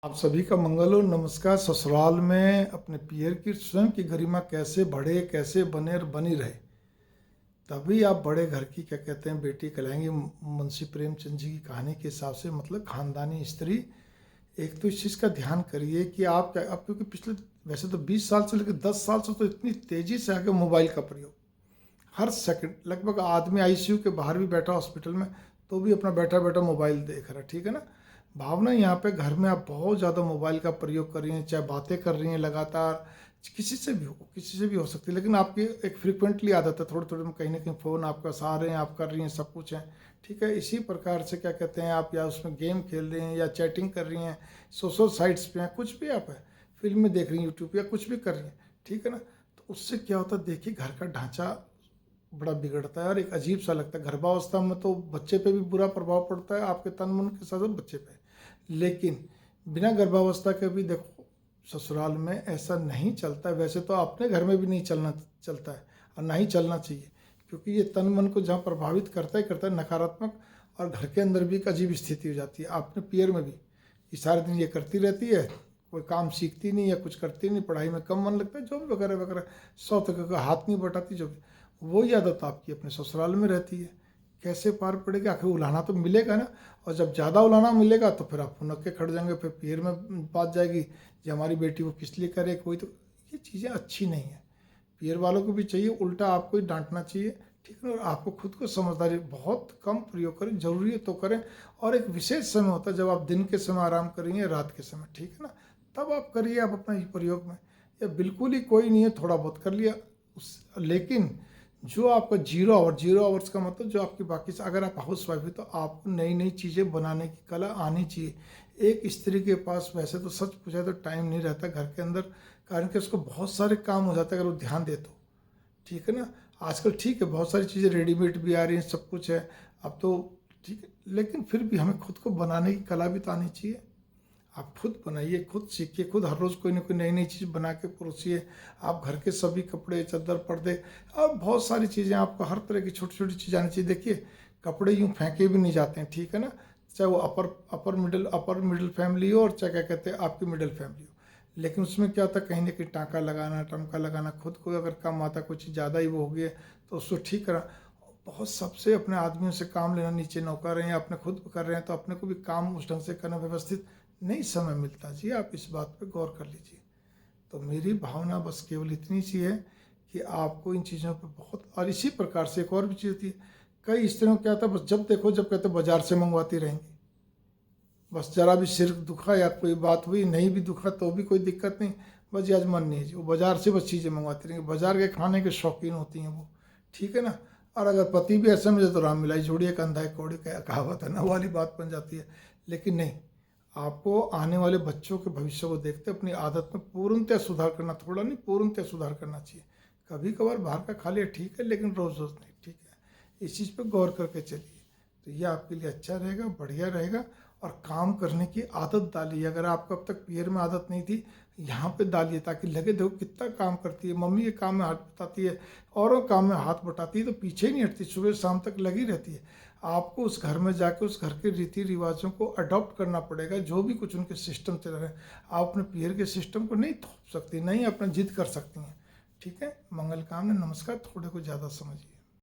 आप सभी का मंगल हो। नमस्कार। ससुराल में अपने पियर की स्वयं की गरिमा कैसे बढ़े, कैसे बने और बनी रहे, तभी आप बड़े घर की क्या कहते हैं बेटी कहलाएंगे। मुंशी प्रेमचंद जी की कहानी के हिसाब से मतलब खानदानी स्त्री। एक तो इस चीज़ का ध्यान करिए कि आप क्योंकि पिछले वैसे तो 20 साल से लेकर 10 साल से तो इतनी तेज़ी से आगे मोबाइल का प्रयोग हर सेकंड, लगभग आदमी आईसीयू के बाहर भी बैठा हॉस्पिटल में तो भी अपना बैठा बैठा मोबाइल देख रहा है, ठीक है ना। भावना यहाँ पे घर में आप बहुत ज़्यादा मोबाइल का प्रयोग कर रही हैं, चाहे बातें कर रही हैं लगातार, किसी से भी हो सकती है, लेकिन आपकी एक फ्रिक्वेंटली आदत है, थोड़े थोड़े में कहीं ना कहीं फ़ोन आपका आ रहे हैं, आप कर रही हैं, सब कुछ है, ठीक है। इसी प्रकार से क्या कहते हैं आप या उसमें गेम खेल रही हैं या चैटिंग कर रही हैं, सोशल साइट्स पे हैं, कुछ भी आप है, फिल्में देख रही हैं यूट्यूब या कुछ भी कर रही हैं, ठीक है ना। तो उससे क्या होता है, देखिए घर का ढांचा बड़ा बिगड़ता है और एक अजीब सा लगता है। गर्भावस्था में तो बच्चे पे भी बुरा प्रभाव पड़ता है, आपके तन मन के साथ साथ बच्चे पे, लेकिन बिना गर्भावस्था के भी देखो ससुराल में ऐसा नहीं चलता है। वैसे तो अपने घर में भी नहीं चलता है और ना ही चलना चाहिए, क्योंकि ये तन मन को जहाँ प्रभावित करता है नकारात्मक, और घर के अंदर भी एक अजीब स्थिति हो जाती है। आपने पियर में भी ये सारे दिन ये करती रहती है, कोई काम सीखती नहीं या कुछ करती नहीं, पढ़ाई में कम मन लगता है, जो भी वगैरह वगैरह, 100 का हाथ नहीं बटाती, जो भी वही आदत आपकी अपने ससुराल में रहती है। कैसे पार पड़ेगी? आखिर उलाना तो मिलेगा ना, और जब ज़्यादा उलाना मिलेगा तो फिर आप फुनक के खड़ जाएंगे, फिर पियर में बात जाएगी कि हमारी बेटी को किस लिए करे कोई। तो ये चीज़ें अच्छी नहीं है। पियर वालों को भी चाहिए उल्टा आपको ही डांटना चाहिए, ठीक है। और आपको खुद को समझदारी बहुत कम प्रयोग करें, जरूरी है तो करें, और एक विशेष समय होता है जब आप दिन के समय आराम करेंगे, रात के समय, ठीक है ना, तब आप करिए आप अपना ये प्रयोग में। या बिल्कुल ही कोई नहीं है, थोड़ा बहुत कर लिया लेकिन जो आपका 0 आवर्स का मतलब जो आपकी बाकी से, अगर आप हाउस वाइफ है तो आपको नई नई चीज़ें बनाने की कला आनी चाहिए। एक स्त्री के पास वैसे तो सच पूछा तो टाइम नहीं रहता घर के अंदर, कारण कि उसको बहुत सारे काम हो जाते हैं अगर वो ध्यान दे तो, ठीक है ना। आजकल ठीक है बहुत सारी चीज़ें रेडीमेड भी आ रही हैं, सब कुछ है अब तो, ठीक है, लेकिन फिर भी हमें खुद को बनाने की कला भी तो आनी चाहिए। आप खुद बनाइए, खुद सीखिए, खुद हर रोज़ कोई ना कोई नई नई चीज़ बना के परोसिए। आप घर के सभी कपड़े, चादर, पर्दे और बहुत सारी चीज़ें, आपको हर तरह की छोटी छोटी चीज़ आनी चाहिए। देखिए कपड़े यूँ फेंके भी नहीं जाते हैं, ठीक है ना, चाहे वो अपर मिडिल फैमिली हो और चाहे क्या कहते हैं आपकी मिडिल फैमिली हो, लेकिन उसमें क्या होता है कहीं ना कहीं टाँका लगाना, टमका लगाना, खुद को अगर कम आता, कुछ ज़्यादा ही वो हो गया तो उसको ठीक करा। बहुत सबसे अपने आदमियों से काम लेना, नीचे नौकर हैं या अपने खुद कर रहे हैं तो अपने को भी काम उस ढंग से करना व्यवस्थित नहीं समय मिलता जी। आप इस बात पे गौर कर लीजिए। तो मेरी भावना बस केवल इतनी सी है कि आपको इन चीज़ों पे बहुत, और इसी प्रकार से एक और भी चीज़ होती है, कई स्त्रियों को क्या था, बस जब देखो जब कहते बाजार से मंगवाती रहेंगी, बस जरा भी सिर दुखा या कोई बात हुई, नहीं भी दुखा तो भी कोई दिक्कत नहीं, बस ये आज मन नहीं है जी, वो बाजार से बस चीज़ें मंगवाती रहेंगी, बाजार के खाने के शौकीन होती हैं वो, ठीक है ना। और अगर पति भी ऐसे मिले तो राम मिलाई जोड़िए कंधा है कौड़ी, कहावत है ना, वाली बात बन जाती है। लेकिन नहीं, आपको आने वाले बच्चों के भविष्य को देखते अपनी आदत में पूर्णतः सुधार करना, थोड़ा नहीं पूर्णतः सुधार करना चाहिए। कभी कभार बाहर का खा लिया ठीक है, लेकिन रोज़ रोज़ नहीं, ठीक है। इस चीज़ पे गौर करके चलिए तो ये आपके लिए अच्छा रहेगा, बढ़िया रहेगा। और काम करने की आदत डालिए, अगर आपको अब तक पियर में आदत नहीं थी, यहाँ पे डालिए, ताकि लगे देखो कितना काम करती है मम्मी, के काम में हाथ बटाती है, औरों काम में हाथ बटाती है तो पीछे ही नहीं हटती, सुबह शाम तक लगी रहती है। आपको उस घर में जाके उस घर के रीति रिवाजों को अडॉप्ट करना पड़ेगा, जो भी कुछ उनके सिस्टम चल रहे हैं। आप अपने पियर के सिस्टम को नहीं थोप सकती, नहीं अपना जिद कर सकती हैं, ठीक है। मंगल कामना, नमस्कार। थोड़े को ज़्यादा समझिए।